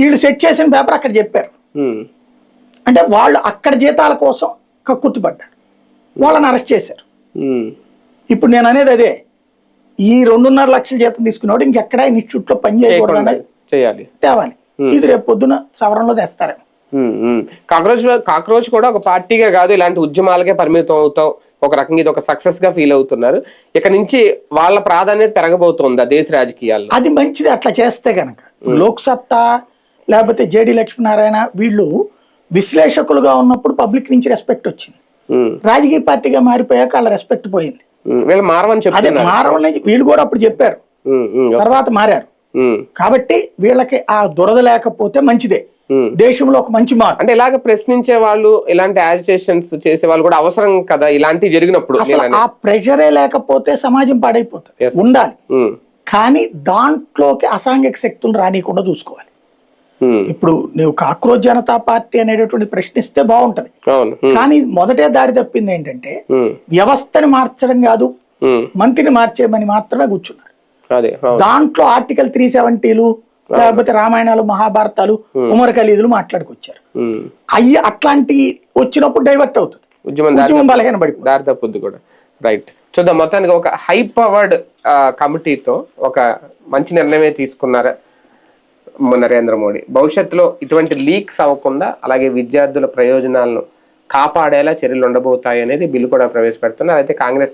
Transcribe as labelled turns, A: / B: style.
A: వీళ్ళు సెట్ చేసిన పేపర్ అక్కడ చెప్పారు. అంటే వాళ్ళు అక్కడ జీతాల కోసం కక్కుర్తిపడ్డారు, వాళ్ళని అరెస్ట్ చేశారు. ఇప్పుడు నేను అనేది అదే, ఈ 2.5 లక్షల జీతం తీసుకున్నాడు ఇంకెక్కడ ఇన్స్టిట్యూట్ లో పని చేయకూడదు
B: చేయాలి,
A: తేవాలి. ఇది రేపు పొద్దున సవరణలో తెస్తారేమో.
B: కాక్రోచ్ కూడా ఒక పార్టీగా కాదు, ఇలాంటి ఉద్యమాలకే పరిమితం అవుతాం, ఒక రకంగా ఇది ఒక సక్సెస్ గా ఫీల్ అవుతున్నారు. ఇక నుంచి వాళ్ళ ప్రాధాన్యత పెరగబోతోంది దేశ రాజకీయాల్లో.
A: అది మంచిది అట్లా చేస్తే గనక. లోక్సత్తా లేకపోతే జేడి లక్ష్మీనారాయణ వీళ్ళు విశ్లేషకులుగా ఉన్నప్పుడు పబ్లిక్ నుంచి రెస్పెక్ట్ వచ్చింది, రాజకీయ పార్టీగా మారిపోయాక వాళ్ళ రెస్పెక్ట్ పోయింది.
B: వీళ్ళు మారవని
A: అదే మారవని వీళ్ళు కూడా అప్పుడు చెప్పారు, తర్వాత మారారు. కాబట్టి వీళ్ళకి ఆ దురద లేకపోతే మంచిదే, దేశంలో ఒక మంచి మార్పు.
B: అంటే ఇలాగ ప్రశ్నించే వాళ్ళు, ఇలాంటి యాజిటేషన్స్ చేసే వాళ్ళు కూడా అవసరం కదా ఇలాంటివి జరిగినప్పుడు.
A: అసలు ఆ ప్రెషరే లేకపోతే సమాజం పాడైపోతుంది. ఉండాలి, కానీ దాంట్లోకి అసాంఘిక శక్తులు రానియకుండా చూసుకోవాలి. ఇప్పుడు నువ్వు కాక్రోచ్ జనతా పార్టీ అనేటటువంటి ప్రశ్నిస్తే బాగుంటది, కానీ మొదటే దారి తప్పింది ఏంటంటే వ్యవస్థని మార్చడం కాదు, మంత్రిని మార్చేయమని మాత్రమే కూర్చున్నారు. దాంట్లో ఆర్టికల్ 370లు లేకపోతే రామాయణాలు మహాభారతాలు ఉమర్ ఖలీదులు మాట్లాడుకొచ్చారు. అయ్యి అట్లాంటి వచ్చినప్పుడు డైవర్ట్ అవుతుంది, ఉద్యమం బలహీన పడిపోతుంది,
B: దారి తప్పుద్ది కూడా. రైట్, చూద్దాం. మొత్తానికి ఒక హై పవర్డ్ కమిటీతో ఒక మంచి నిర్ణయమే తీసుకున్నారా నరేంద్ర మోడీ. భవిష్యత్తులో ఇటువంటి లీక్స్ అవ్వకుండా అలాగే విద్యార్థుల ప్రయోజనాలను కాపాడేలా చర్యలు ఉండబోతాయి అనేది బిల్లు కూడా ప్రవేశపెడుతున్నారు. అయితే కాంగ్రెస్